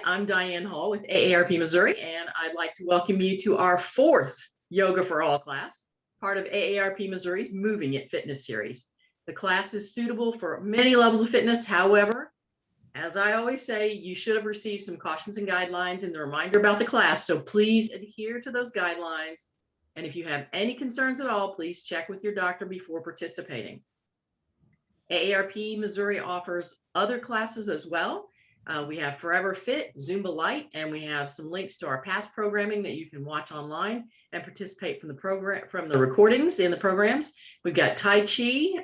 I'm Diane Hall with AARP Missouri, and I'd like to welcome you to our fourth Yoga for All class, part of AARP Missouri's Moving It Fitness series. The class is suitable for many levels of fitness. However, as I always say, you should have received some cautions and guidelines in the reminder about the class, so please adhere to those guidelines. And if you have any concerns at all, please check with your doctor before participating. AARP Missouri offers other classes as well. We have Forever Fit, Zumba Light, and we have some links to our past programming that you can watch online and participate from the program, from the recordings in the programs. We've got Tai Chi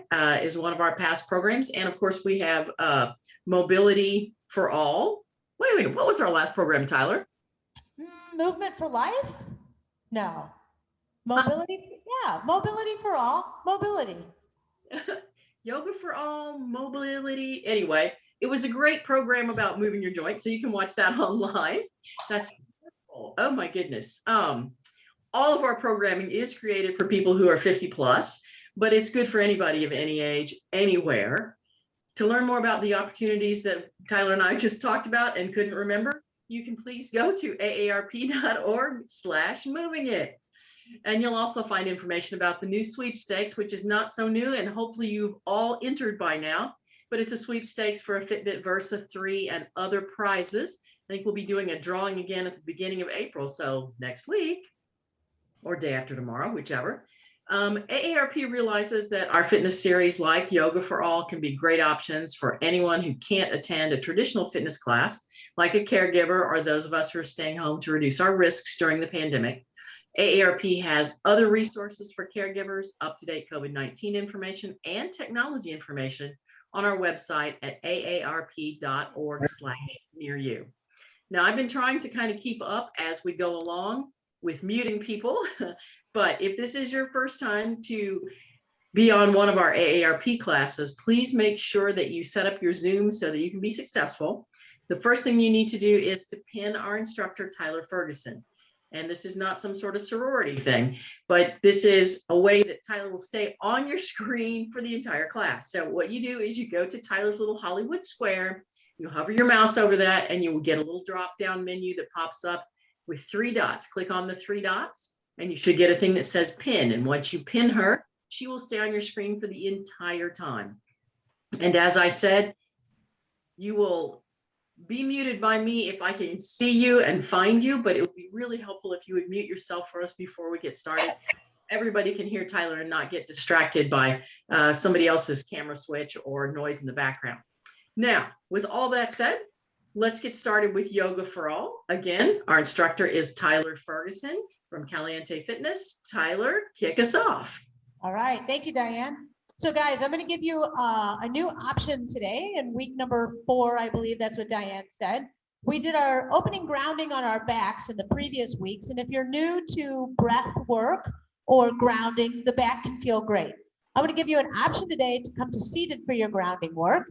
is one of our past programs, and of course we have Mobility for All. Wait, what was our last program, Tyler? Movement for Life? No. Mobility? Yeah, Mobility for All. Mobility. Yoga for All, Mobility. Anyway, it was a great program about moving your joints, so you can watch that online. That's wonderful. Oh my goodness. All of our programming is created for people who are 50 plus, but it's good for anybody of any age, anywhere. To learn more about the opportunities that Tyler and I just talked about and couldn't remember, you can please go to aarp.org/movingit. And you'll also find information about the new sweepstakes, which is not so new, and hopefully you've all entered by now. But it's a sweepstakes for a Fitbit Versa 3 and other prizes. I think we'll be doing a drawing again at the beginning of April, so next week or day after tomorrow, whichever. AARP realizes that our fitness series like Yoga for All can be great options for anyone who can't attend a traditional fitness class, like a caregiver or those of us who are staying home to reduce our risks during the pandemic. AARP has other resources for caregivers, up-to-date COVID-19 information, and technology information on our website at aarp.org/nearyou. Now, I've been trying to kind of keep up as we go along with muting people, but if this is your first time to be on one of our AARP classes, please make sure that you set up your Zoom so that you can be successful. The first thing you need to do is to pin our instructor, Tyler Furguson. And this is not some sort of sorority thing, but this is a way that Tyler will stay on your screen for the entire class. So what you do is you go to Tyler's little Hollywood square, you hover your mouse over that, and you will get a little drop-down menu that pops up with 3 dots. Click on the 3 dots, and you should get a thing that says pin. And once you pin her, she will stay on your screen for the entire time. And as I said, you will be muted by me if I can see you and find you, but it would be really helpful if you would mute yourself for us before we get started. Everybody can hear Tyler and not get distracted by somebody else's camera switch or noise in the background. Now, with all that said, let's get started with Yoga for All. Again, our instructor is Tyler Furguson from Caliente Fitness. Tyler, kick us off. All right. Thank you, Diane. So guys, I'm going to give you a new option today in week number 4. I believe that's what Diane said. We did our opening grounding on our backs in the previous weeks. And if you're new to breath work or grounding, the back can feel great. I'm going to give you an option today to come to seated for your grounding work.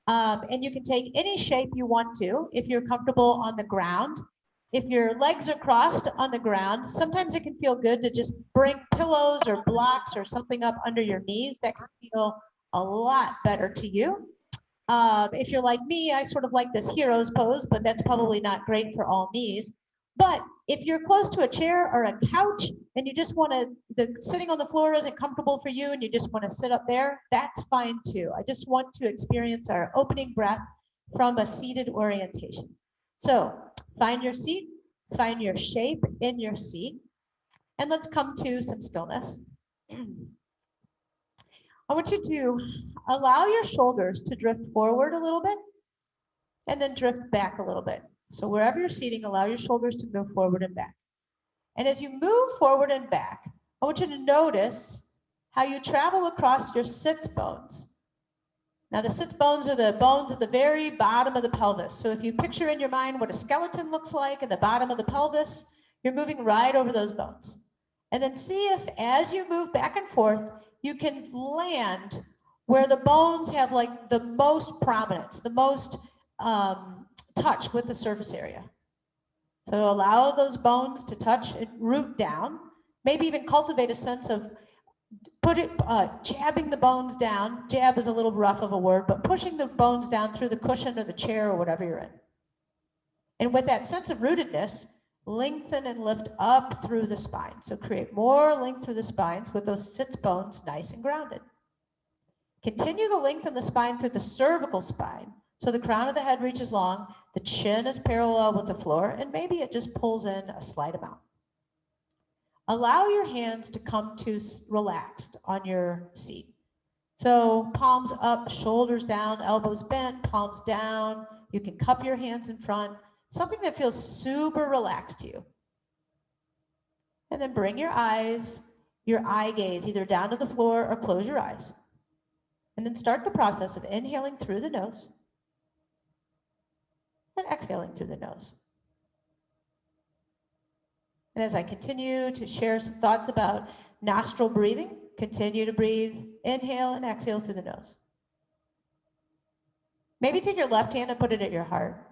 And you can take any shape you want to if you're comfortable on the ground. If your legs are crossed on the ground, sometimes it can feel good to just bring pillows or blocks or something up under your knees. That can feel a lot better to you. If you're like me, I sort of like this hero's pose, but that's probably not great for all knees. But if you're close to a chair or a couch and you just want to, sitting on the floor isn't comfortable for you and you just want to sit up there, that's fine too. I just want to experience our opening breath from a seated orientation. So find your seat, find your shape in your seat, and let's come to some stillness. I want you to allow your shoulders to drift forward a little bit and then drift back a little bit. So wherever you're seating, allow your shoulders to move forward and back. And as you move forward and back, I want you to notice how you travel across your sits bones. Now the sits bones are the bones at the very bottom of the pelvis. So if you picture in your mind what a skeleton looks like at the bottom of the pelvis, you're moving right over those bones. And then see if as you move back and forth, you can land where the bones have like the most prominence, the most touch with the surface area. So allow those bones to touch and root down, maybe even cultivate a sense of jabbing the bones down. Jab is a little rough of a word, but pushing the bones down through the cushion of the chair or whatever you're in. And with that sense of rootedness, lengthen and lift up through the spine. So create more length through the spines with those sits bones nice and grounded. Continue to lengthen the spine through the cervical spine. So the crown of the head reaches long, the chin is parallel with the floor, and maybe it just pulls in a slight amount. Allow your hands to come to relaxed on your seat. So palms up, shoulders down, elbows bent, palms down. You can cup your hands in front, something that feels super relaxed to you. And then bring your eyes, your eye gaze either down to the floor or close your eyes. And then start the process of inhaling through the nose and exhaling through the nose. And as I continue to share some thoughts about nostril breathing, continue to breathe, inhale and exhale through the nose. Maybe take your left hand and put it at your heart.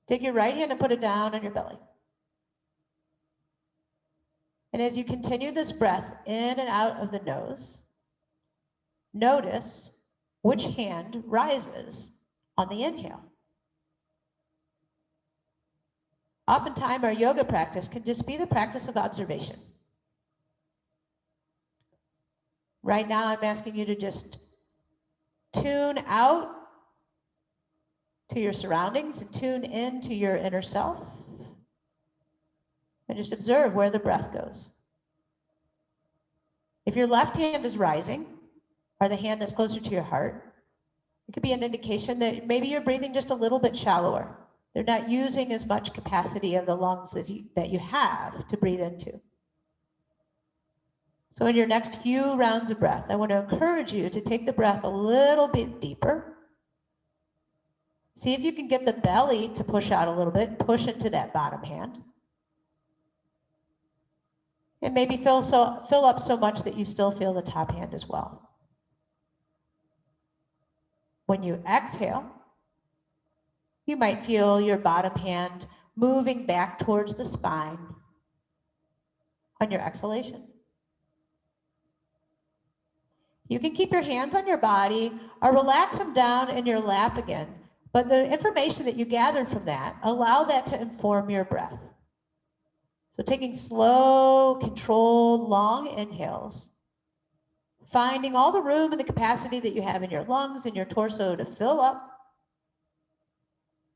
Take your right hand and put it down on your belly. And as you continue this breath in and out of the nose, notice which hand rises on the inhale. Oftentimes, our yoga practice can just be the practice of observation. Right now, I'm asking you to just tune out to your surroundings and tune into your inner self. And just observe where the breath goes. If your left hand is rising, or the hand that's closer to your heart, it could be an indication that maybe you're breathing just a little bit shallower. They're not using as much capacity of the lungs that you have to breathe into. So in your next few rounds of breath, I want to encourage you to take the breath a little bit deeper. See if you can get the belly to push out a little bit and push into that bottom hand. And maybe fill up so much that you still feel the top hand as well. When you exhale, you might feel your bottom hand moving back towards the spine on your exhalation. You can keep your hands on your body or relax them down in your lap again, but the information that you gathered from that, allow that to inform your breath. So taking slow, controlled, long inhales, finding all the room and the capacity that you have in your lungs and your torso to fill up,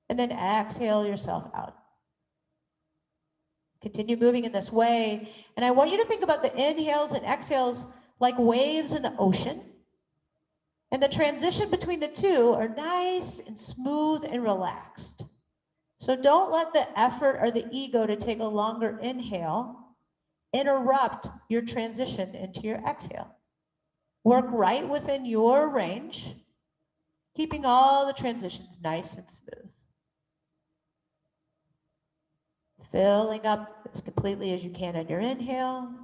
and then exhale yourself out. Continue moving in this way, and I want you to think about the inhales and exhales like waves in the ocean, and the transition between the two are nice and smooth and relaxed. So don't let the effort or the ego to take a longer inhale interrupt your transition into your exhale. Work right within your range, keeping all the transitions nice and smooth. Filling up as completely as you can on your inhale.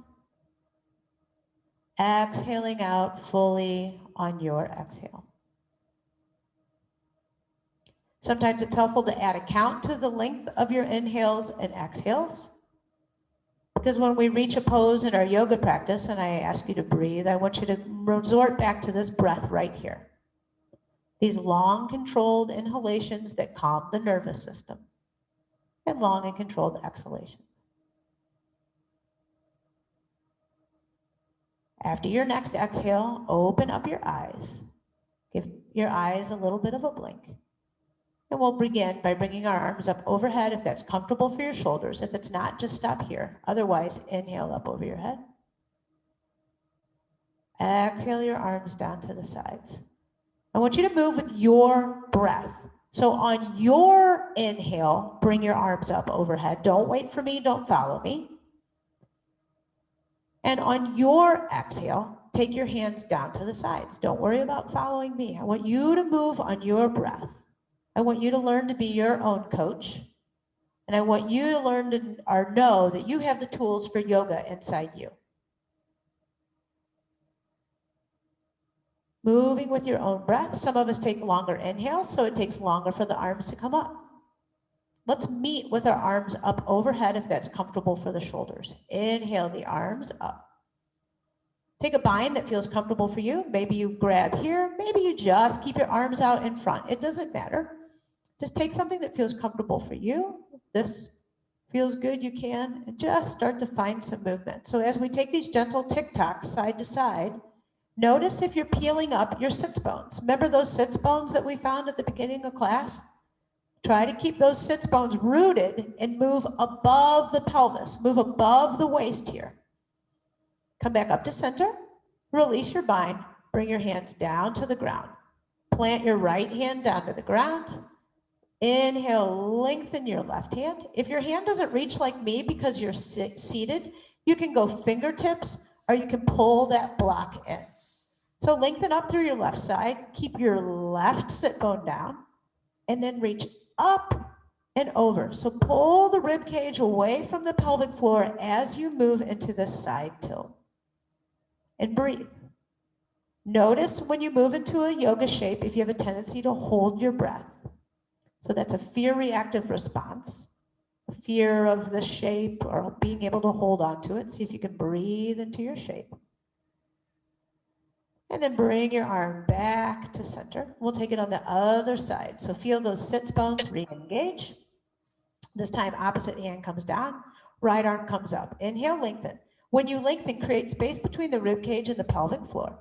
Exhaling out fully on your exhale. Sometimes it's helpful to add a count to the length of your inhales and exhales. Because when we reach a pose in our yoga practice and I ask you to breathe, I want you to resort back to this breath right here. These long controlled inhalations that calm the nervous system and long and controlled exhalations. After your next exhale, open up your eyes. Give your eyes a little bit of a blink. And we'll begin by bringing our arms up overhead if that's comfortable for your shoulders. If it's not, just stop here. Otherwise, inhale up over your head. Exhale your arms down to the sides. I want you to move with your breath. So on your inhale, bring your arms up overhead. Don't wait for me, don't follow me. And on your exhale, take your hands down to the sides. Don't worry about following me. I want you to move on your breath. I want you to learn to be your own coach. And I want you to learn to or know that you have the tools for yoga inside you. Moving with your own breath. Some of us take longer inhales, so it takes longer for the arms to come up. Let's meet with our arms up overhead if that's comfortable for the shoulders. Inhale the arms up. Take a bind that feels comfortable for you. Maybe you grab here. Maybe you just keep your arms out in front. It doesn't matter. Just take something that feels comfortable for you. This feels good, you can, and just start to find some movement. So as we take these gentle tick-tocks side to side, notice if you're peeling up your sits bones. Remember those sits bones that we found at the beginning of class? Try to keep those sits bones rooted and move above the pelvis, move above the waist here. Come back up to center, release your bind, bring your hands down to the ground. Plant your right hand down to the ground. Inhale, lengthen your left hand. If your hand doesn't reach like me because you're seated, you can go fingertips or you can pull that block in. So lengthen up through your left side, keep your left sit bone down, and then reach up and over. So pull the rib cage away from the pelvic floor as you move into the side tilt. And breathe. Notice when you move into a yoga shape, if you have a tendency to hold your breath. So that's a fear reactive response, a fear of the shape or being able to hold on to it. See if you can breathe into your shape. And then bring your arm back to center. We'll take it on the other side. So feel those sits bones re-engage. This time, opposite hand comes down, right arm comes up. Inhale, lengthen. When you lengthen, create space between the rib cage and the pelvic floor.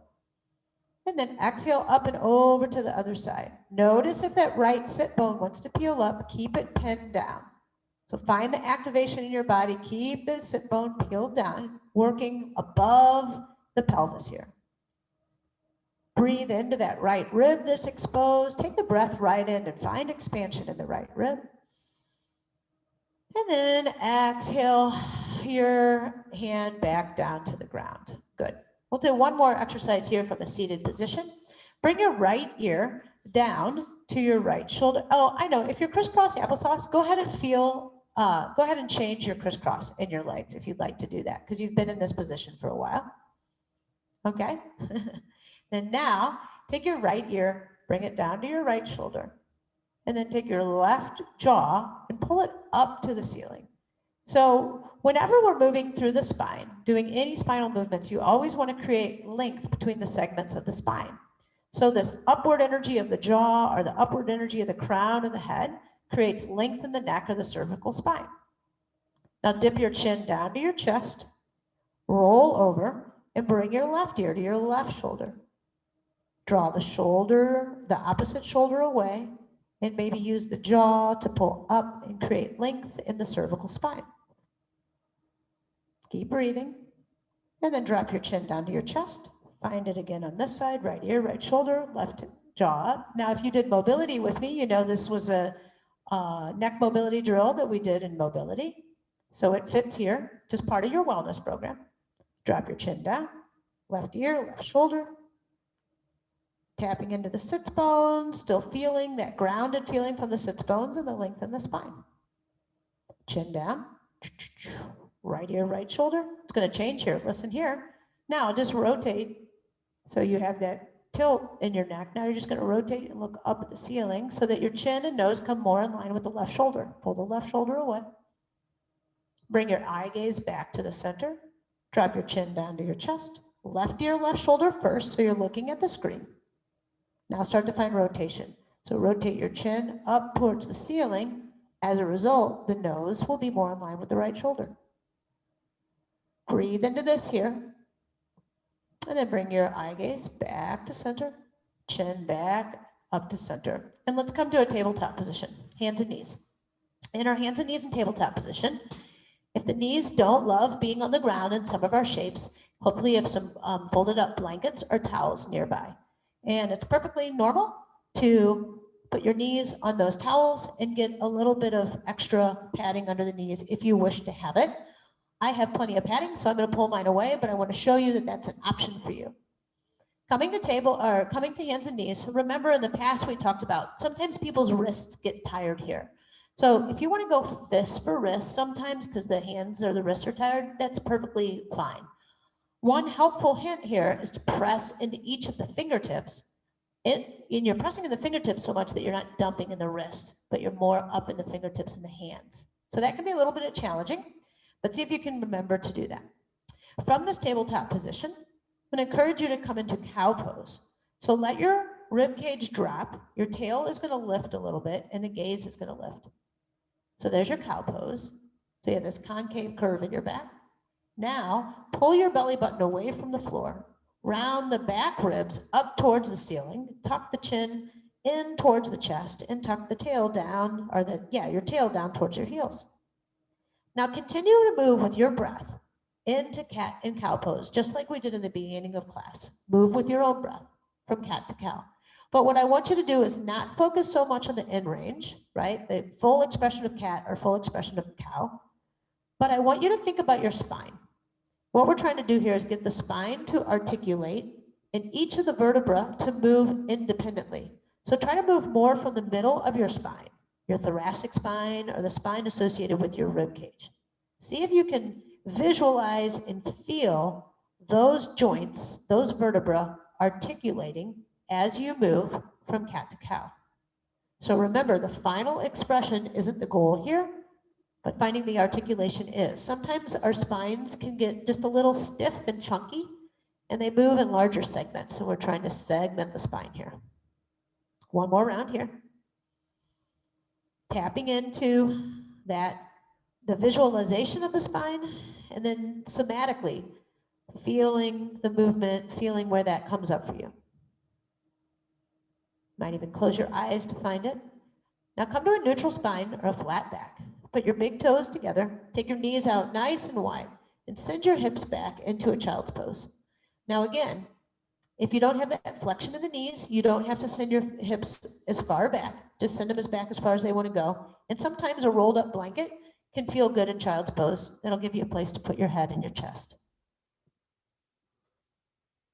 And then exhale up and over to the other side. Notice if that right sit bone wants to peel up, keep it pinned down. So find the activation in your body, keep the sit bone peeled down, working above the pelvis here. Breathe into that right rib that's exposed. Take the breath right in and find expansion in the right rib. And then exhale your hand back down to the ground. Good. We'll do one more exercise here from a seated position. Bring your right ear down to your right shoulder. Oh, I know, if you're crisscross applesauce, go ahead and change your crisscross in your legs if you'd like to do that, because you've been in this position for a while. Okay? Then now, take your right ear, bring it down to your right shoulder, and then take your left jaw and pull it up to the ceiling. So whenever we're moving through the spine, doing any spinal movements, you always want to create length between the segments of the spine. So this upward energy of the jaw or the upward energy of the crown of the head creates length in the neck or the cervical spine. Now dip your chin down to your chest, roll over, and bring your left ear to your left shoulder. Draw the shoulder, the opposite shoulder away, and maybe use the jaw to pull up and create length in the cervical spine. Keep breathing, and then drop your chin down to your chest. Find it again on this side, right ear, right shoulder, left jaw up. Now, if you did mobility with me, you know this was a neck mobility drill that we did in mobility. So it fits here, just part of your wellness program. Drop your chin down, left ear, left shoulder. Tapping into the sits bones, still feeling that grounded feeling from the sits bones and the length in the spine. Chin down, right ear, right shoulder. It's going to change here. Listen here. Now just rotate. So you have that tilt in your neck. Now you're just going to rotate and look up at the ceiling so that your chin and nose come more in line with the left shoulder. Pull the left shoulder away. Bring your eye gaze back to the center. Drop your chin down to your chest. Left ear, left shoulder first, so you're looking at the screen. Now start to find rotation. So rotate your chin up towards the ceiling. As a result, the nose will be more in line with the right shoulder. Breathe into this here. And then bring your eye gaze back to center. Chin back up to center. And let's come to a tabletop position. Hands and knees. In our hands and knees in tabletop position, if the knees don't love being on the ground in some of our shapes, hopefully you have some folded up blankets or towels nearby. And it's perfectly normal to put your knees on those towels and get a little bit of extra padding under the knees if you wish to have it. I have plenty of padding, so I'm going to pull mine away, but I want to show you that that's an option for you. Coming to hands and knees, remember in the past we talked about sometimes people's wrists get tired here. So if you want to go fist for wrist sometimes because the hands or the wrists are tired, that's perfectly fine. One helpful hint here is to press into each of the fingertips. And you're pressing in the fingertips so much that you're not dumping in the wrist, but you're more up in the fingertips and the hands. So that can be a little bit challenging, but see if you can remember to do that. From this tabletop position, I'm going to encourage you to come into cow pose. So let your rib cage drop, your tail is going to lift a little bit and the gaze is going to lift. So there's your cow pose. So you have this concave curve in your back. Now, pull your belly button away from the floor, round the back ribs up towards the ceiling, tuck the chin in towards the chest, and tuck the tail down, or your tail down towards your heels. Now continue to move with your breath into cat and cow pose, just like we did in the beginning of class. Move with your own breath from cat to cow. But what I want you to do is not focus so much on the in range, right? The full expression of cat or full expression of cow. But I want you to think about your spine. What we're trying to do here is get the spine to articulate and each of the vertebrae to move independently. So try to move more from the middle of your spine, your thoracic spine or the spine associated with your rib cage. See if you can visualize and feel those joints, those vertebrae articulating as you move from cat to cow. So remember, the final expression isn't the goal here, but finding the articulation is. Sometimes our spines can get just a little stiff and chunky, and they move in larger segments, and we're trying to segment the spine here. One more round here. Tapping into the visualization of the spine, and then somatically feeling the movement, feeling where that comes up for you. Might even close your eyes to find it. Now come to a neutral spine or a flat back. Put your big toes together, take your knees out nice and wide, and send your hips back into a child's pose. Now again, if you don't have that flexion in the knees, you don't have to send your hips as far back. Just send them as back as far as they want to go. And sometimes a rolled up blanket can feel good in child's pose. That'll give you a place to put your head and your chest.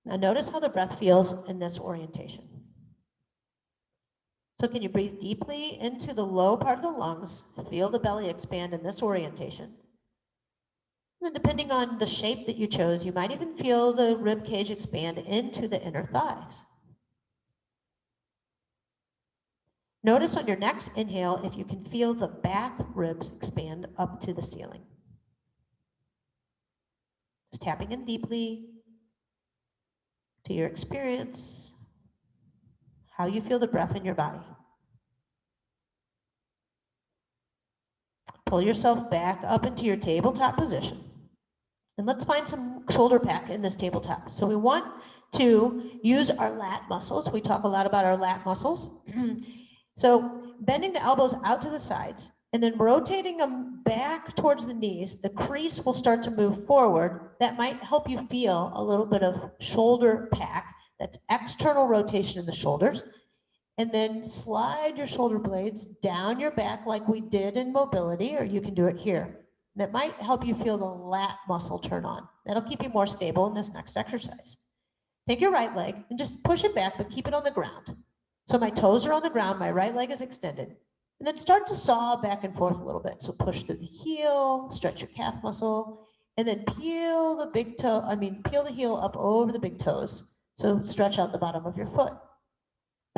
Now notice how the breath feels in this orientation. So can you breathe deeply into the low part of the lungs, feel the belly expand in this orientation. And then depending on the shape that you chose, you might even feel the rib cage expand into the inner thighs. Notice on your next inhale if you can feel the back ribs expand up to the ceiling. Just tapping in deeply to your experience, how you feel the breath in your body. Pull yourself back up into your tabletop position. And let's find some shoulder pack in this tabletop. So we want to use our lat muscles. We talk a lot about our lat muscles. So bending the elbows out to the sides and then rotating them back towards the knees, the crease will start to move forward. That might help you feel a little bit of shoulder pack. That's external rotation in the shoulders. And then slide your shoulder blades down your back like we did in mobility, or you can do it here. That might help you feel the lat muscle turn on. That'll keep you more stable in this next exercise. Take your right leg and just push it back, but keep it on the ground. So my toes are on the ground, my right leg is extended. And then start to saw back and forth a little bit. So push through the heel, stretch your calf muscle, and then peel the heel up over the big toes. So stretch out the bottom of your foot.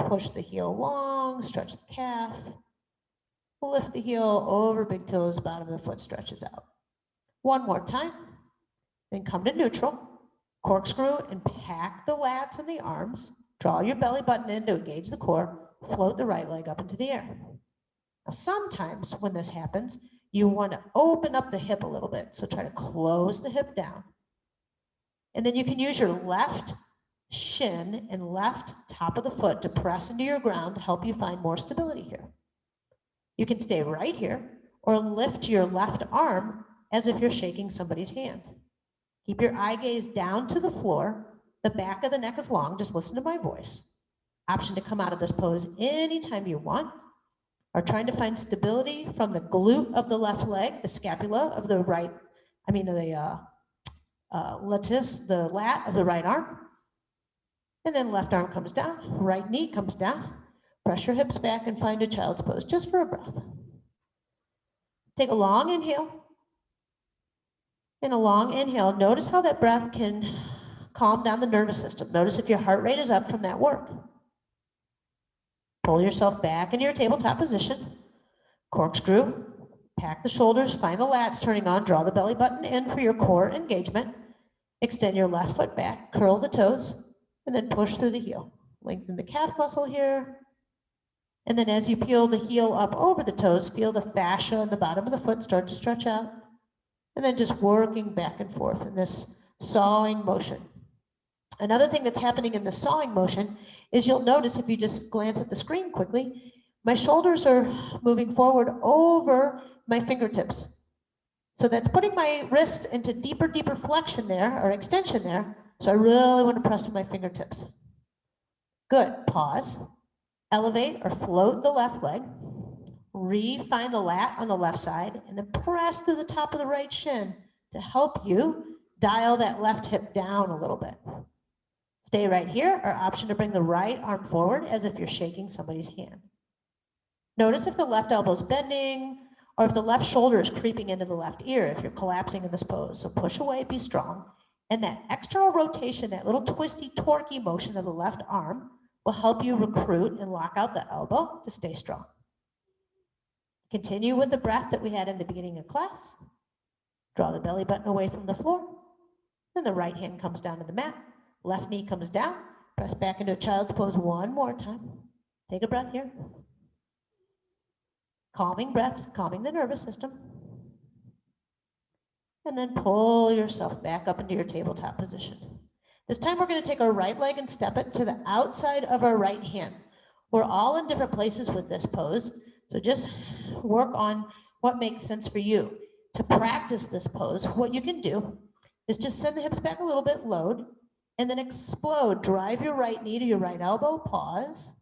Push the heel long, stretch the calf. Lift the heel over big toes, bottom of the foot stretches out. One more time. Then come to neutral. Corkscrew and pack the lats and the arms. Draw your belly button in to engage the core. Float the right leg up into the air. Now sometimes when this happens, you want to open up the hip a little bit. So try to close the hip down. And then you can use your left shin and left top of the foot to press into your ground to help you find more stability here. You can stay right here or lift your left arm as if you're shaking somebody's hand. Keep your eye gaze down to the floor. The back of the neck is long. Just listen to my voice. Option to come out of this pose anytime you want. Or trying to find stability from the glute of the left leg, the scapula of the right, latiss, the lat of the right arm. And then left arm comes down, right knee comes down. Press your hips back and find a child's pose just for a breath. Take a long inhale. And a long inhale. Notice how that breath can calm down the nervous system. Notice if your heart rate is up from that work. Pull yourself back into your tabletop position. Corkscrew. Pack the shoulders. Find the lats turning on. Draw the belly button in for your core engagement. Extend your left foot back. Curl the toes. And then push through the heel. Lengthen the calf muscle here. And then as you peel the heel up over the toes, feel the fascia on the bottom of the foot start to stretch out. And then just working back and forth in this sawing motion. Another thing that's happening in the sawing motion is you'll notice if you just glance at the screen quickly, my shoulders are moving forward over my fingertips. So that's putting my wrists into deeper flexion there, or extension there. So I really want to press with my fingertips. Good, pause. Elevate or float the left leg. Find the lat on the left side, and then press to the top of the right shin to help you dial that left hip down a little bit. Stay right here, or option to bring the right arm forward as if you're shaking somebody's hand. Notice if the left elbow is bending, or if the left shoulder is creeping into the left ear if you're collapsing in this pose. So push away, be strong. And that external rotation, that little twisty, torquey motion of the left arm will help you recruit and lock out the elbow to stay strong. Continue with the breath that we had in the beginning of class. Draw the belly button away from the floor. Then the right hand comes down to the mat. Left knee comes down. Press back into a child's pose one more time. Take a breath here. Calming breath, calming the nervous system. And then pull yourself back up into your tabletop position. This time we're going to take our right leg and step it to the outside of our right hand. We're all in different places with this pose, so just work on what makes sense for you. To practice this pose, what you can do is just send the hips back a little bit, load, and then explode. Drive your right knee to your right elbow, pause,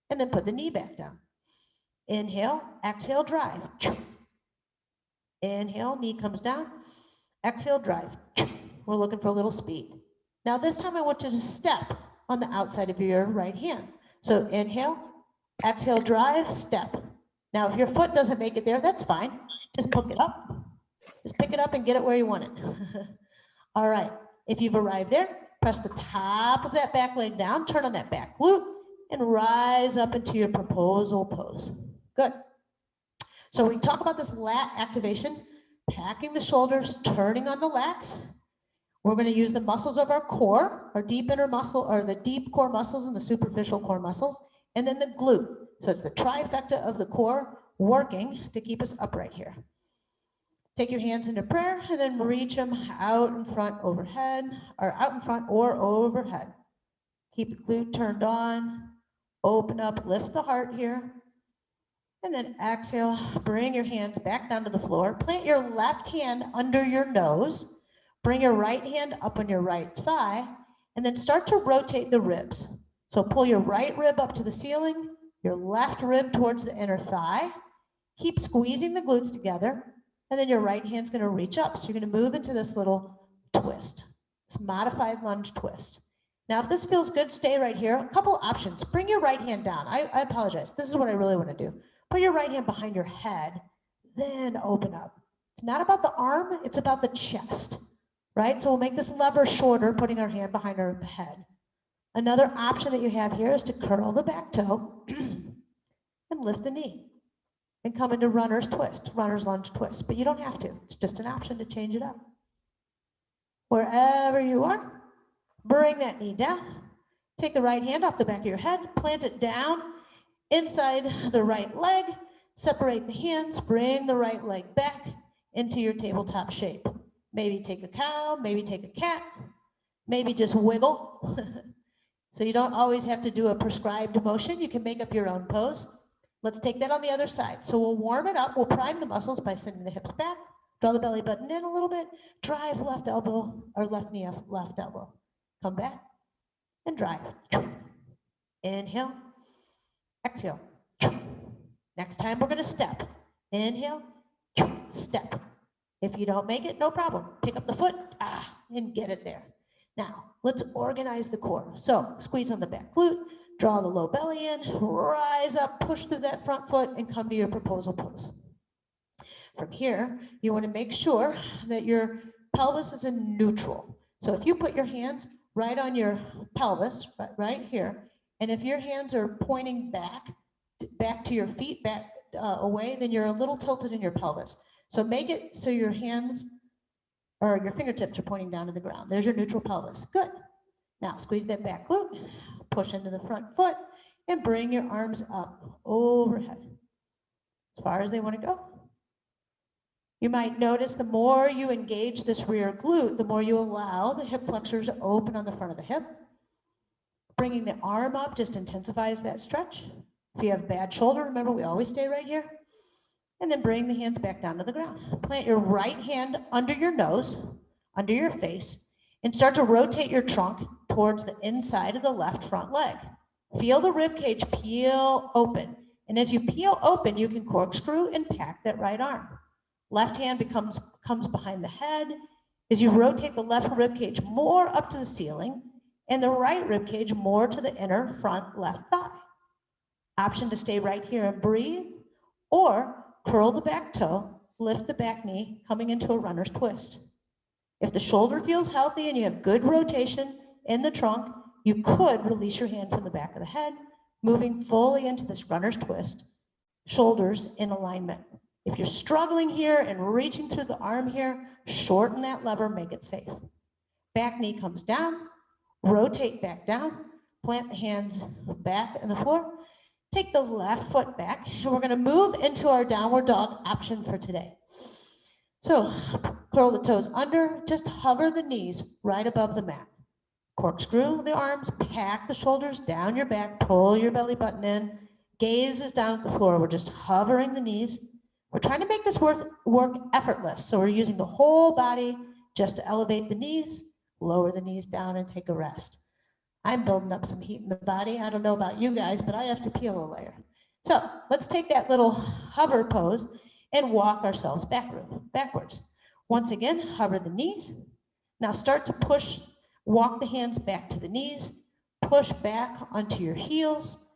and then put the knee back down. Inhale, exhale, drive. Inhale, knee comes down. Exhale, drive. We're looking for a little speed. Now this time I want you to step on the outside of your right hand. So inhale, exhale, drive, step. Now if your foot doesn't make it there, that's fine. Just pick it up. Just pick it up and get it where you want it. All right, if you've arrived there, press the top of that back leg down, turn on that back glute, and rise up into your proposal pose. Good. So we talk about this lat activation, packing the shoulders, turning on the lats. We're going to use the muscles of our core, our deep inner muscle, or the deep core muscles and the superficial core muscles, and then the glute. So it's the trifecta of the core working to keep us upright here. Take your hands into prayer and then reach them out in front overhead, or out in front or overhead. Keep the glute turned on, open up, lift the heart here. And then exhale, bring your hands back down to the floor. Plant your left hand under your nose. Bring your right hand up on your right thigh, and then start to rotate the ribs. So pull your right rib up to the ceiling, your left rib towards the inner thigh. Keep squeezing the glutes together, and then your right hand's gonna reach up. So you're gonna move into this little twist, this modified lunge twist. Now, if this feels good, stay right here. A couple options. Bring your right hand down. I apologize. This is what I really wanna do. Put your right hand behind your head, then open up. It's not about the arm, it's about the chest, right? So we'll make this lever shorter, putting our hand behind our head. Another option that you have here is to curl the back toe and lift the knee and come into runner's twist, runner's lunge twist. But you don't have to. It's just an option to change it up. Wherever you are, bring that knee down. Take the right hand off the back of your head, plant it down inside the right leg, separate the hands, bring the right leg back into your tabletop shape. Maybe take a cow, maybe take a cat, maybe just wiggle. So you don't always have to do a prescribed motion. You can make up your own pose. Let's take that on the other side. So we'll warm it up. We'll prime the muscles by sending the hips back, draw the belly button in a little bit, drive left elbow or left knee off left elbow. Come back and drive. Inhale, exhale. Next time we're gonna step. Inhale, step. If you don't make it, no problem. Pick up the foot and get it there. Now, let's organize the core. So squeeze on the back glute, draw the low belly in, rise up, push through that front foot, and come to your proposal pose. From here, you want to make sure that your pelvis is in neutral. So if you put your hands right on your pelvis, right here, and if your hands are pointing back to your feet, back away, then you're a little tilted in your pelvis. So make it so your hands or your fingertips are pointing down to the ground. There's your neutral pelvis. Good. Now squeeze that back glute, push into the front foot, and bring your arms up overhead as far as they want to go. You might notice the more you engage this rear glute, the more you allow the hip flexors to open on the front of the hip. Bringing the arm up just intensifies that stretch. If you have bad shoulder, remember we always stay right here. And then bring the hands back down to the ground. Plant your right hand under your nose, under your face, and start to rotate your trunk towards the inside of the left front leg. Feel the rib cage peel open. And as you peel open, you can corkscrew and pack that right arm. Left hand comes behind the head. As you rotate the left rib cage more up to the ceiling, and the right rib cage more to the inner front left thigh. Option to stay right here and breathe, or curl the back toe, lift the back knee, coming into a runner's twist. If the shoulder feels healthy and you have good rotation in the trunk, you could release your hand from the back of the head, moving fully into this runner's twist, shoulders in alignment. If you're struggling here and reaching through the arm here, shorten that lever, make it safe. Back knee comes down, rotate back down, plant the hands back in the floor, take the left foot back, and we're gonna move into our downward dog option for today. So curl the toes under, just hover the knees right above the mat. Corkscrew the arms, pack the shoulders down your back, pull your belly button in, gaze is down at the floor. We're just hovering the knees. We're trying to make this work effortless. So we're using the whole body just to elevate the knees, lower the knees down and take a rest. I'm building up some heat in the body. I don't know about you guys, but I have to peel a layer. So let's take that little hover pose and walk ourselves backwards. Once again, hover the knees. Now start to walk the hands back to the knees, push back onto your heels,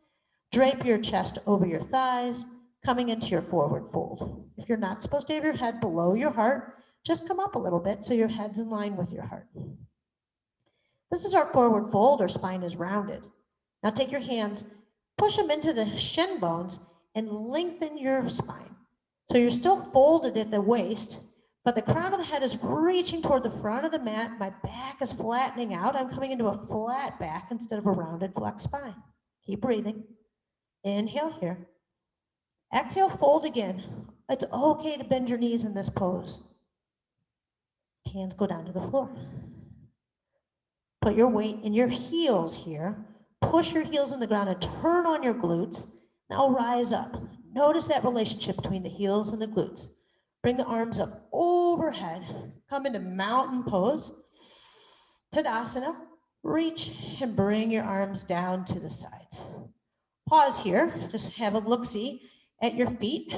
drape your chest over your thighs, coming into your forward fold. If you're not supposed to have your head below your heart, just come up a little bit so your head's in line with your heart. This is our forward fold, our spine is rounded. Now take your hands, push them into the shin bones and lengthen your spine. So you're still folded at the waist, but the crown of the head is reaching toward the front of the mat. My back is flattening out. I'm coming into a flat back instead of a rounded flex spine. Keep breathing. Inhale here. Exhale, fold again. It's okay to bend your knees in this pose. Hands go down to the floor. Put your weight in your heels here. Push your heels in the ground and turn on your glutes. Now rise up. Notice that relationship between the heels and the glutes. Bring the arms up overhead. Come into mountain pose. Tadasana. Reach and bring your arms down to the sides. Pause here. Just have a look-see at your feet.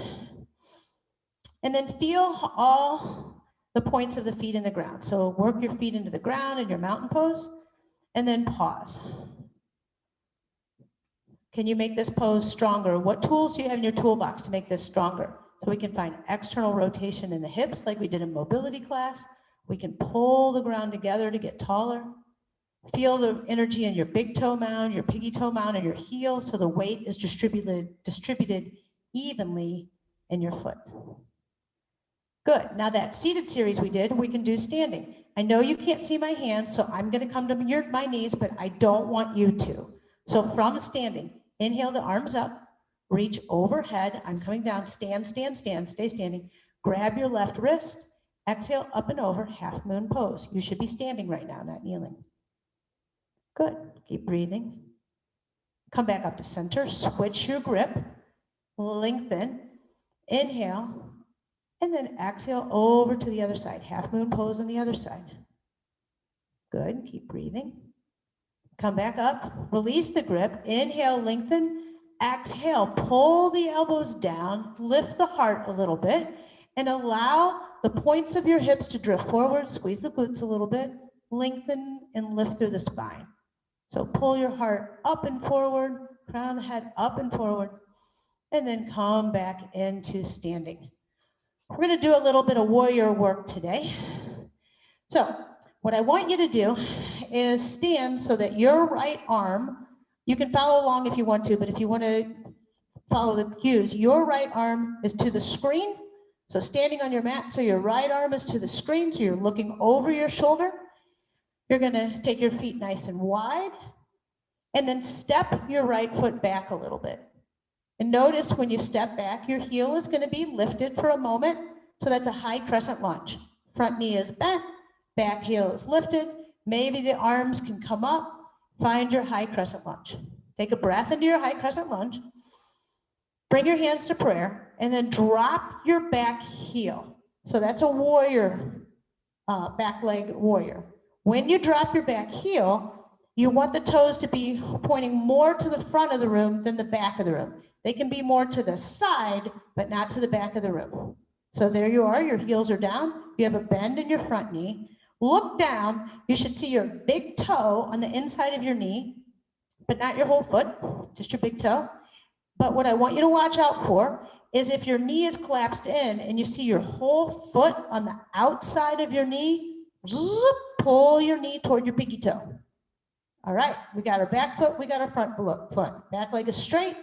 And then feel all the points of the feet in the ground. So work your feet into the ground in your mountain pose, and then pause. Can you make this pose stronger? What tools do you have in your toolbox to make this stronger? So we can find external rotation in the hips like we did in mobility class. We can pull the ground together to get taller. Feel the energy in your big toe mound, your piggy toe mound, and your heel so the weight is distributed evenly in your foot. Good. Now that seated series we did, we can do standing. I know you can't see my hands, so I'm going to come to my knees, but I don't want you to. So from standing, inhale the arms up, reach overhead. I'm coming down, stand, stand, stand, stay standing. Grab your left wrist, exhale up and over, half moon pose. You should be standing right now, not kneeling. Good. Keep breathing. Come back up to center, switch your grip, lengthen, inhale, and then exhale over to the other side. Half moon pose on the other side. Good, keep breathing. Come back up, release the grip, inhale, lengthen, exhale, pull the elbows down, lift the heart a little bit, and allow the points of your hips to drift forward, squeeze the glutes a little bit, lengthen and lift through the spine. So pull your heart up and forward, crown the head up and forward, and then come back into standing. We're going to do a little bit of warrior work today. So what I want you to do is stand so that your right arm, you can follow along if you want to, but if you want to follow the cues, your right arm is to the screen. So standing on your mat, so your right arm is to the screen, so you're looking over your shoulder. You're going to take your feet nice and wide. And then step your right foot back a little bit. And notice when you step back, your heel is going to be lifted for a moment. So that's a high crescent lunge. Front knee is bent, back heel is lifted. Maybe the arms can come up. Find your high crescent lunge. Take a breath into your high crescent lunge. Bring your hands to prayer and then drop your back heel. So that's a warrior, back leg warrior. When you drop your back heel, you want the toes to be pointing more to the front of the room than the back of the room. They can be more to the side, but not to the back of the room. So there you are, your heels are down. You have a bend in your front knee. Look down, you should see your big toe on the inside of your knee, but not your whole foot, just your big toe. But what I want you to watch out for is if your knee is collapsed in and you see your whole foot on the outside of your knee, zip, pull your knee toward your pinky toe. All right, we got our back foot, we got our front foot. Back leg is straight,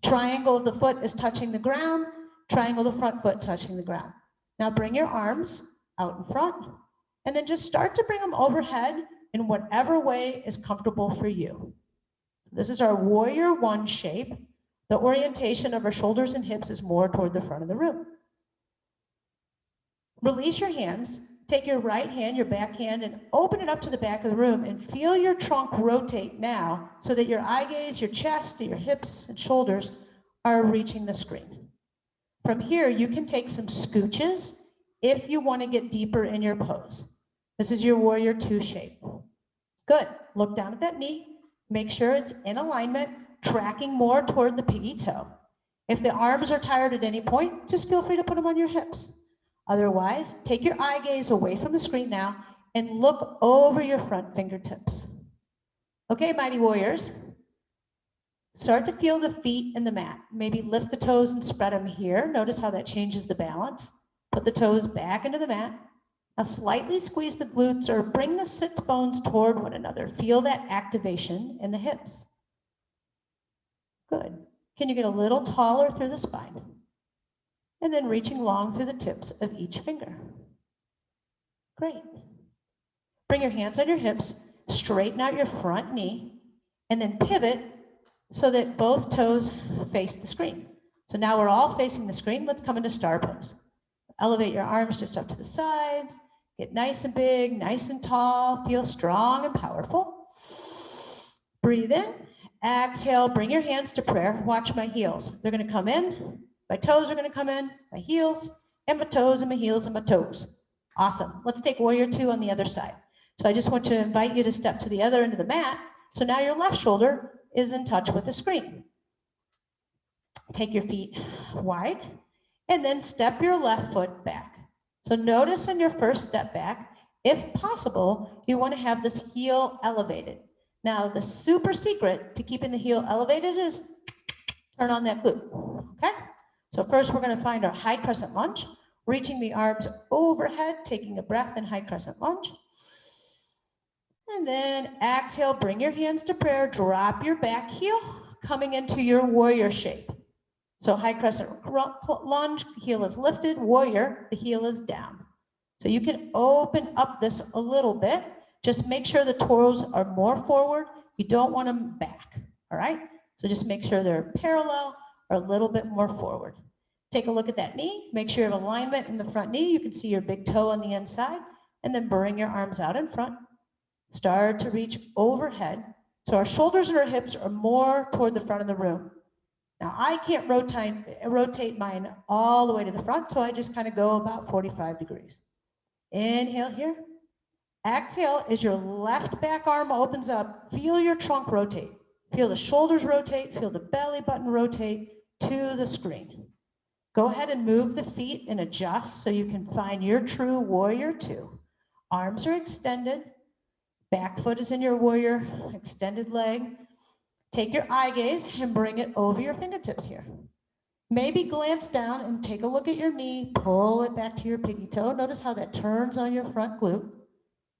triangle of the foot is touching the ground, triangle of the front foot touching the ground. Now bring your arms out in front and then just start to bring them overhead in whatever way is comfortable for you. This is our warrior one shape. The orientation of our shoulders and hips is more toward the front of the room. Release your hands. Take your right hand, your back hand, and open it up to the back of the room and feel your trunk rotate now so that your eye gaze, your chest, your hips and shoulders are reaching the screen. From here, you can take some scooches if you want to get deeper in your pose. This is your warrior two shape. Good. Look down at that knee. Make sure it's in alignment, tracking more toward the pinky toe. If the arms are tired at any point, just feel free to put them on your hips. Otherwise, take your eye gaze away from the screen now and look over your front fingertips. Okay, mighty warriors, start to feel the feet in the mat. Maybe lift the toes and spread them here. Notice how that changes the balance. Put the toes back into the mat. Now slightly squeeze the glutes or bring the sits bones toward one another. Feel that activation in the hips. Good. Can you get a little taller through the spine? And then reaching long through the tips of each finger. Great. Bring your hands on your hips, straighten out your front knee, and then pivot so that both toes face the screen. So now we're all facing the screen. Let's come into star pose. Elevate your arms just up to the sides. Get nice and big, nice and tall. Feel strong and powerful. Breathe in. Exhale, bring your hands to prayer. Watch my heels. They're going to come in. My toes are going to come in. My heels and my toes and my heels and my toes. Awesome. Let's take warrior two on the other side. So I just want to invite you to step to the other end of the mat. So now your left shoulder is in touch with the screen. Take your feet wide and then step your left foot back. So notice on your first step back, if possible, you want to have this heel elevated. Now, the super secret to keeping the heel elevated is turn on that glute, okay? So first we're going to find our high crescent lunge, reaching the arms overhead, taking a breath in high crescent lunge. And then exhale, bring your hands to prayer, drop your back heel, coming into your warrior shape. So high crescent lunge, heel is lifted, warrior, the heel is down. So you can open up this a little bit. Just make sure the toes are more forward. You don't want them back, all right? So just make sure they're parallel or a little bit more forward. Take a look at that knee. Make sure you have alignment in the front knee. You can see your big toe on the inside, and then bring your arms out in front. Start to reach overhead. So our shoulders and our hips are more toward the front of the room. Now I can't rotate mine all the way to the front, so I just kind of go about 45 degrees. Inhale here. Exhale as your left back arm opens up. Feel your trunk rotate. Feel the shoulders rotate. Feel the belly button rotate to the screen. Go ahead and move the feet and adjust so you can find your true warrior two. Arms are extended. Back foot is in your warrior extended leg. Take your eye gaze and bring it over your fingertips here. Maybe glance down and take a look at your knee. Pull it back to your pinky toe. Notice how that turns on your front glute.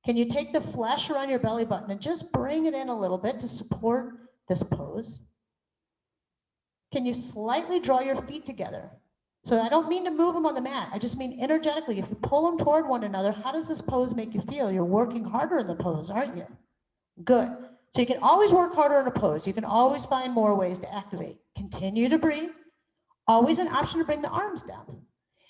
Can you take the flesh around your belly button and just bring it in a little bit to support this pose? Can you slightly draw your feet together? So I don't mean to move them on the mat. I just mean energetically. If you pull them toward one another, how does this pose make you feel? You're working harder in the pose, aren't you? Good. So you can always work harder in a pose. You can always find more ways to activate. Continue to breathe. Always an option to bring the arms down.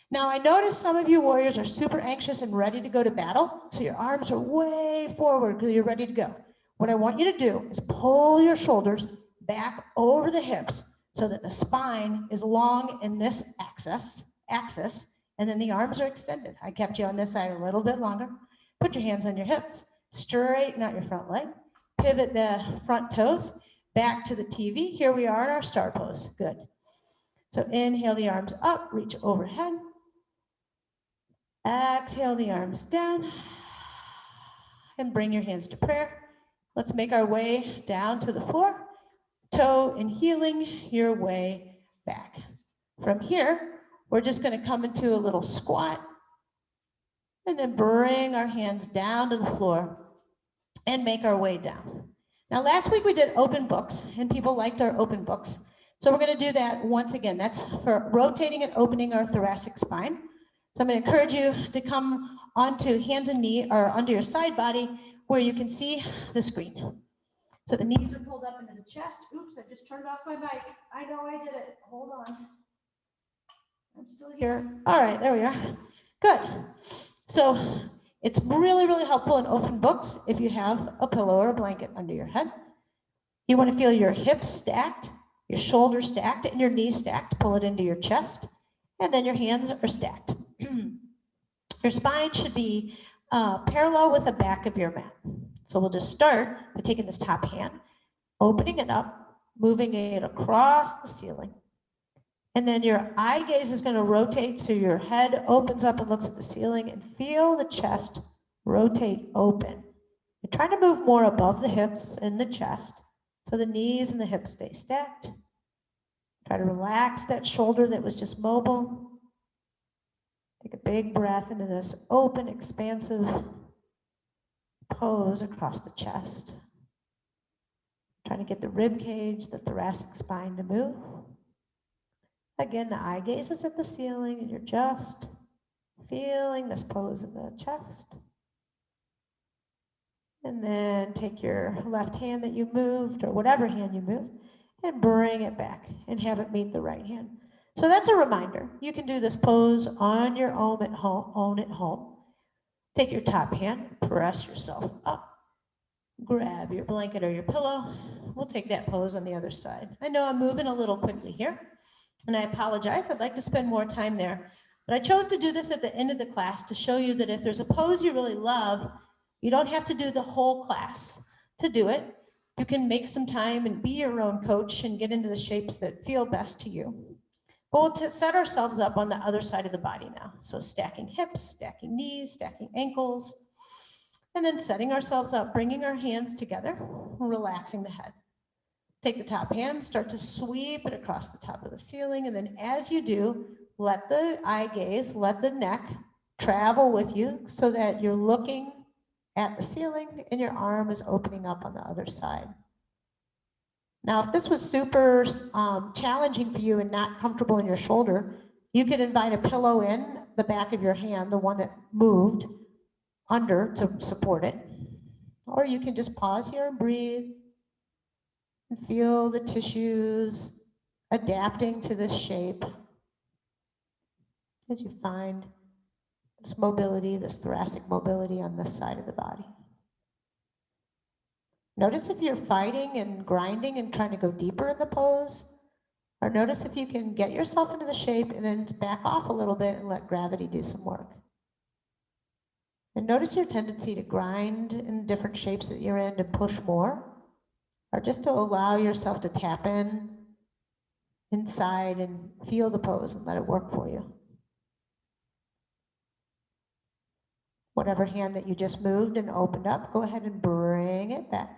Now I notice some of you warriors are super anxious and ready to go to battle. So your arms are way forward because you're ready to go. What I want you to do is pull your shoulders back over the hips so that the spine is long in this axis, and then the arms are extended. I kept you on this side a little bit longer. Put your hands on your hips, straighten out your front leg, pivot the front toes back to the TV. Here we are in our star pose. Good. So inhale the arms up, reach overhead. Exhale the arms down and bring your hands to prayer. Let's make our way down to the floor, toe and heeling your way back. From here, we're just going to come into a little squat and then bring our hands down to the floor and make our way down. Now, last week we did open books and people liked our open books. So we're going to do that once again. That's for rotating and opening our thoracic spine. So I'm going to encourage you to come onto hands and knee or under your side body where you can see the screen. So the knees are pulled up into the chest. Oops, I just turned off my mic. I know I did it. Hold on. I'm still here. All right, there we are. Good. So it's really, really helpful in open books if you have a pillow or a blanket under your head. You want to feel your hips stacked, your shoulders stacked, and your knees stacked. Pull it into your chest, and then your hands are stacked. Your spine should be parallel with the back of your mat. So we'll just start by taking this top hand, opening it up, moving it across the ceiling. And then your eye gaze is going to rotate so your head opens up and looks at the ceiling, and feel the chest rotate open. You're trying to move more above the hips and the chest so the knees and the hips stay stacked. Try to relax that shoulder that was just mobile. Take a big breath into this open, expansive pose across the chest. Trying to get the rib cage, the thoracic spine to move. Again, the eye gaze is at the ceiling and you're just feeling this pose in the chest. And then take your left hand that you moved, or whatever hand you moved, and bring it back and have it meet the right hand. So that's a reminder. You can do this pose on your own at home. Take your top hand, press yourself up, grab your blanket or your pillow. We'll take that pose on the other side. I know I'm moving a little quickly here, and I apologize. I'd like to spend more time there. But I chose to do this at the end of the class to show you that if there's a pose you really love, you don't have to do the whole class to do it. You can make some time and be your own coach and get into the shapes that feel best to you. But we'll set ourselves up on the other side of the body now. So stacking hips, stacking knees, stacking ankles, and then setting ourselves up, bringing our hands together, relaxing the head. Take the top hand, start to sweep it across the top of the ceiling, and then as you do, let the eye gaze, let the neck travel with you so that you're looking at the ceiling and your arm is opening up on the other side. Now, if this was super challenging for you and not comfortable in your shoulder, you could invite a pillow in the back of your hand, the one that moved, under to support it. Or you can just pause here and breathe and feel the tissues adapting to this shape as you find this mobility, this thoracic mobility on this side of the body. Notice if you're fighting and grinding and trying to go deeper in the pose, or notice if you can get yourself into the shape and then back off a little bit and let gravity do some work. And notice your tendency to grind in different shapes that you're in, to push more, or just to allow yourself to tap in inside and feel the pose and let it work for you. Whatever hand that you just moved and opened up, go ahead and bring it back.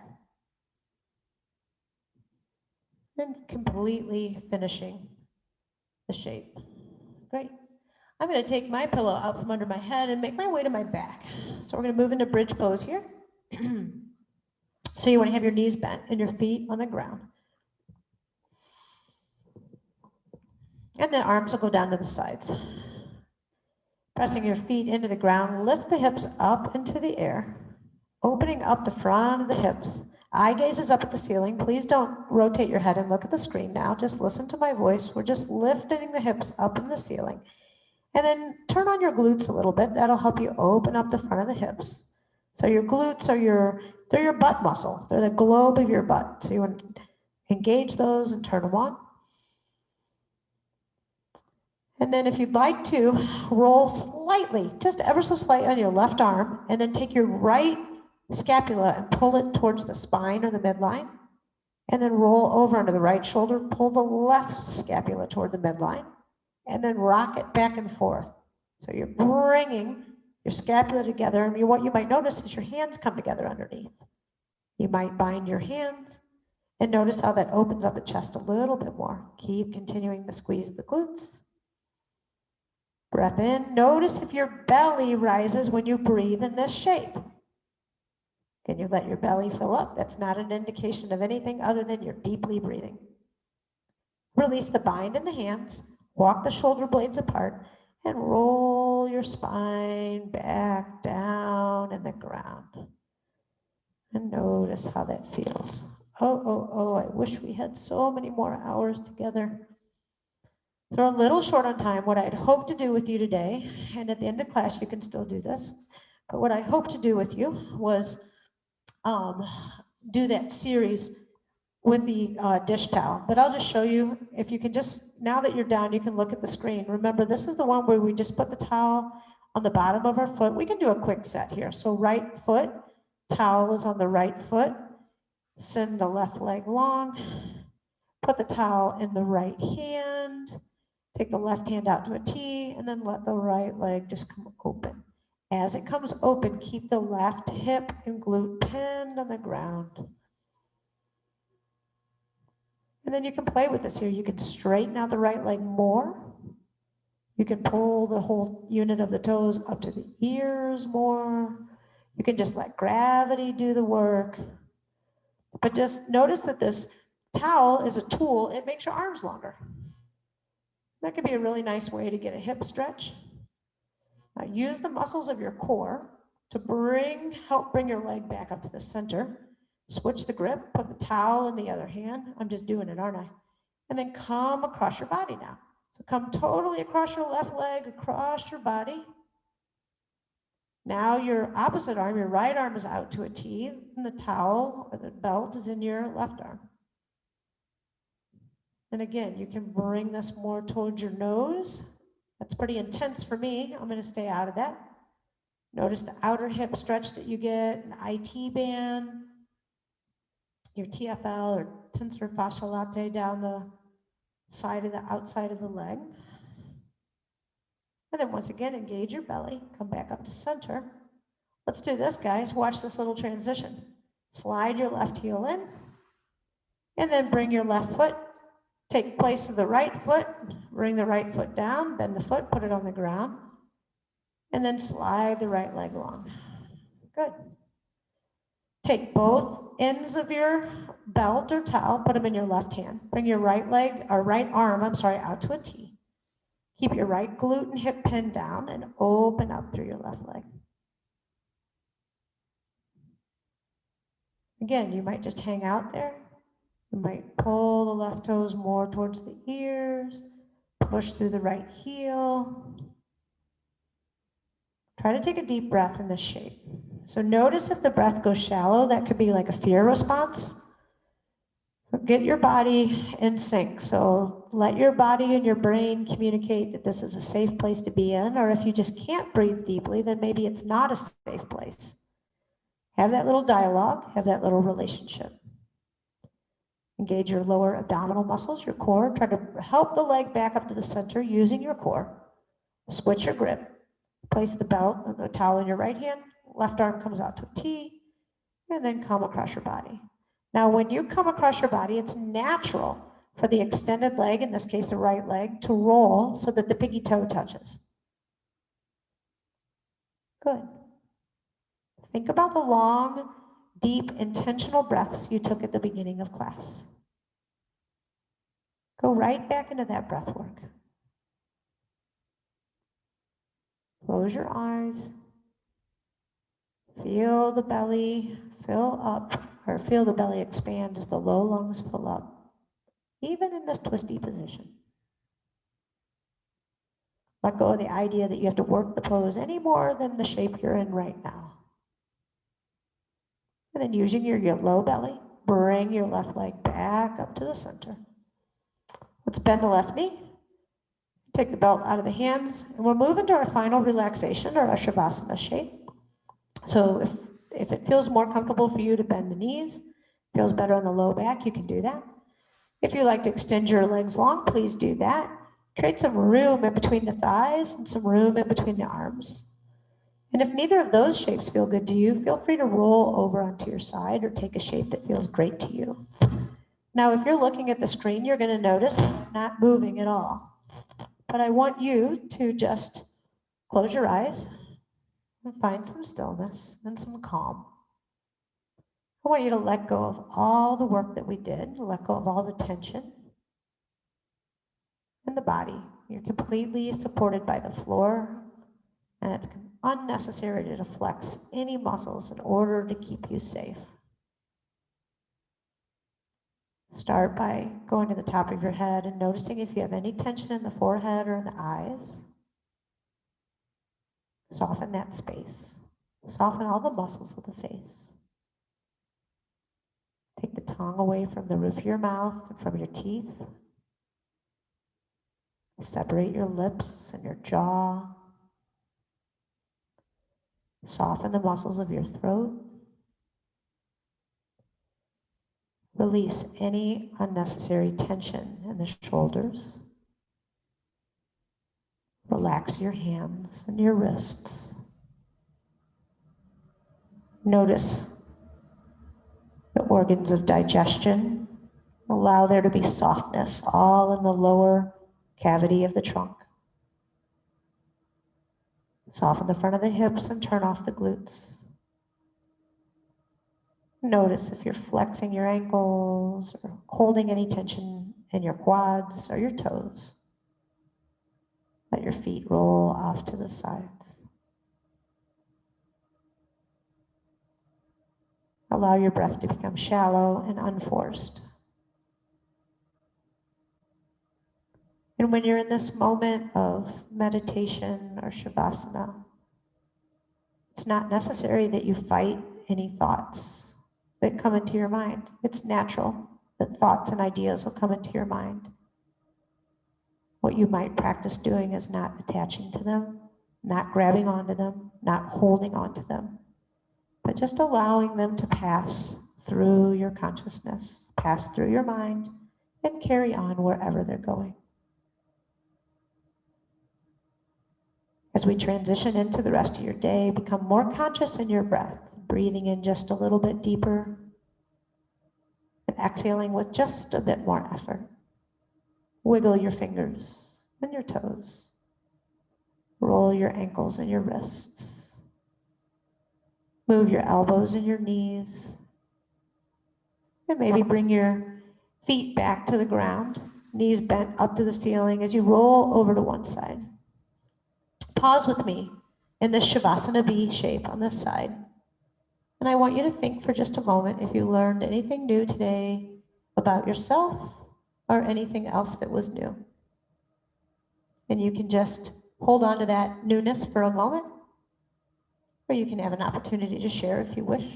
And completely finishing the shape. Great. I'm going to take my pillow out from under my head and make my way to my back. So we're going to move into bridge pose here. So you want to have your knees bent and your feet on the ground. And the arms will go down to the sides. Pressing your feet into the ground, lift the hips up into the air, opening up the front of the hips. Eye gaze is up at the ceiling. Please don't rotate your head and look at the screen now. Just listen to my voice. We're just lifting the hips up in the ceiling. And then turn on your glutes a little bit. That'll help you open up the front of the hips. So your glutes are they're your butt muscle. They're the globe of your butt. So you want to engage those and turn them on. And then if you'd like to, roll slightly, just ever so slightly on your left arm, and then take your right scapula and pull it towards the spine or the midline. And then roll over onto the right shoulder, pull the left scapula toward the midline, and then rock it back and forth. So you're bringing your scapula together, and what you might notice is your hands come together underneath. You might bind your hands, and notice how that opens up the chest a little bit more. Keep continuing to squeeze the glutes. Breath in. Notice if your belly rises when you breathe in this shape. Can you let your belly fill up? That's not an indication of anything other than you're deeply breathing. Release the bind in the hands, walk the shoulder blades apart, and roll your spine back down in the ground. And notice how that feels. Oh, I wish we had so many more hours together. So we're a little short on time. What I'd hoped to do with you today, and at the end of class you can still do this, but what I hoped to do with you was do that series with the dish towel. But I'll just show you, if you can just, now that you're down, you can look at the screen. Remember, this is the one where we just put the towel on the bottom of our foot. We can do a quick set here. So right foot, towel is on the right foot. Send the left leg long. Put the towel in the right hand. Take the left hand out to a T, and then let the right leg just come open. As it comes open, keep the left hip and glute pinned on the ground. And then you can play with this here. You can straighten out the right leg more. You can pull the whole unit of the toes up to the ears more. You can just let gravity do the work. But just notice that this towel is a tool. It makes your arms longer. That could be a really nice way to get a hip stretch. Now use the muscles of your core to help bring your leg back up to the center. Switch the grip, put the towel in the other hand. I'm just doing it, aren't I? And then come across your body now. So come totally across your left leg, across your body. Now your opposite arm, your right arm is out to a T, and the towel or the belt is in your left arm. And again, you can bring this more towards your nose. That's pretty intense for me. I'm going to stay out of that. Notice the outer hip stretch that you get, the IT band, your TFL or tensor fasciae latae down the side of the outside of the leg. And then once again, engage your belly, come back up to center. Let's do this, guys. Watch this little transition. Slide your left heel in, and then bring your left foot, take place of the right foot, bring the right foot down, bend the foot, put it on the ground, and then slide the right leg along. Good. Take both ends of your belt or towel, put them in your left hand. Bring your right leg, or right arm, out to a T. Keep your right glute and hip pinned down and open up through your left leg. Again, you might just hang out there. You might pull the left toes more towards the ears, push through the right heel. Try to take a deep breath in this shape. So notice if the breath goes shallow, that could be like a fear response. Get your body in sync. So let your body and your brain communicate that this is a safe place to be in, or if you just can't breathe deeply, then maybe it's not a safe place. Have that little dialogue, have that little relationship. Engage your lower abdominal muscles, your core. Try to help the leg back up to the center using your core. Switch your grip. Place the belt or the towel in your right hand. Left arm comes out to a T, and then come across your body. Now, when you come across your body, it's natural for the extended leg, in this case the right leg, to roll so that the piggy toe touches. Good. Think about the long, deep, intentional breaths you took at the beginning of class. Go right back into that breath work. Close your eyes. Feel the belly fill up or feel the belly expand as the low lungs fill up, even in this twisty position. Let go of the idea that you have to work the pose any more than the shape you're in right now. And then using your low belly, bring your left leg back up to the center. Let's bend the left knee. Take the belt out of the hands, and we'll move into our final relaxation, or our Shavasana shape. So if it feels more comfortable for you to bend the knees, feels better on the low back, you can do that. If you like to extend your legs long, please do that. Create some room in between the thighs and some room in between the arms. And if neither of those shapes feel good to you, feel free to roll over onto your side or take a shape that feels great to you. Now, if you're looking at the screen, you're going to notice that I'm not moving at all. But I want you to just close your eyes and find some stillness and some calm. I want you to let go of all the work that we did, let go of all the tension in the body. You're completely supported by the floor, and it's unnecessary to flex any muscles in order to keep you safe. Start by going to the top of your head and noticing if you have any tension in the forehead or in the eyes. Soften that space. Soften all the muscles of the face. Take the tongue away from the roof of your mouth and from your teeth. Separate your lips and your jaw. Soften the muscles of your throat. Release any unnecessary tension in the shoulders. Relax your hands and your wrists. Notice the organs of digestion. Allow there to be softness all in the lower cavity of the trunk. Soften the front of the hips and turn off the glutes. Notice if you're flexing your ankles or holding any tension in your quads or your toes. Let your feet roll off to the sides. Allow your breath to become shallow and unforced. And when you're in this moment of meditation or Shavasana, it's not necessary that you fight any thoughts that come into your mind. It's natural that thoughts and ideas will come into your mind. What you might practice doing is not attaching to them, not grabbing onto them, not holding onto them, but just allowing them to pass through your consciousness, pass through your mind, and carry on wherever they're going. As we transition into the rest of your day, become more conscious in your breath, breathing in just a little bit deeper, and exhaling with just a bit more effort. Wiggle your fingers and your toes. Roll your ankles and your wrists. Move your elbows and your knees. And maybe bring your feet back to the ground, knees bent up to the ceiling as you roll over to one side. Pause with me in this Shavasana B shape on this side. And I want you to think for just a moment if you learned anything new today about yourself or anything else that was new. And you can just hold on to that newness for a moment, or you can have an opportunity to share if you wish.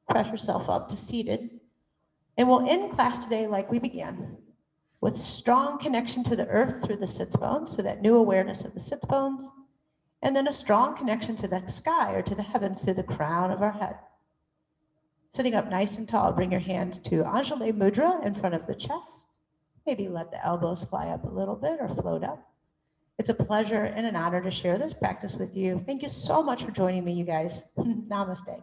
Press yourself up to seated. And we'll end class today like we began, with strong connection to the earth through the sits bones, through that new awareness of the sits bones, and then a strong connection to the sky or to the heavens through the crown of our head. Sitting up nice and tall, bring your hands to Anjali Mudra in front of the chest. Maybe let the elbows fly up a little bit or float up. It's a pleasure and an honor to share this practice with you. Thank you so much for joining me, you guys. Namaste.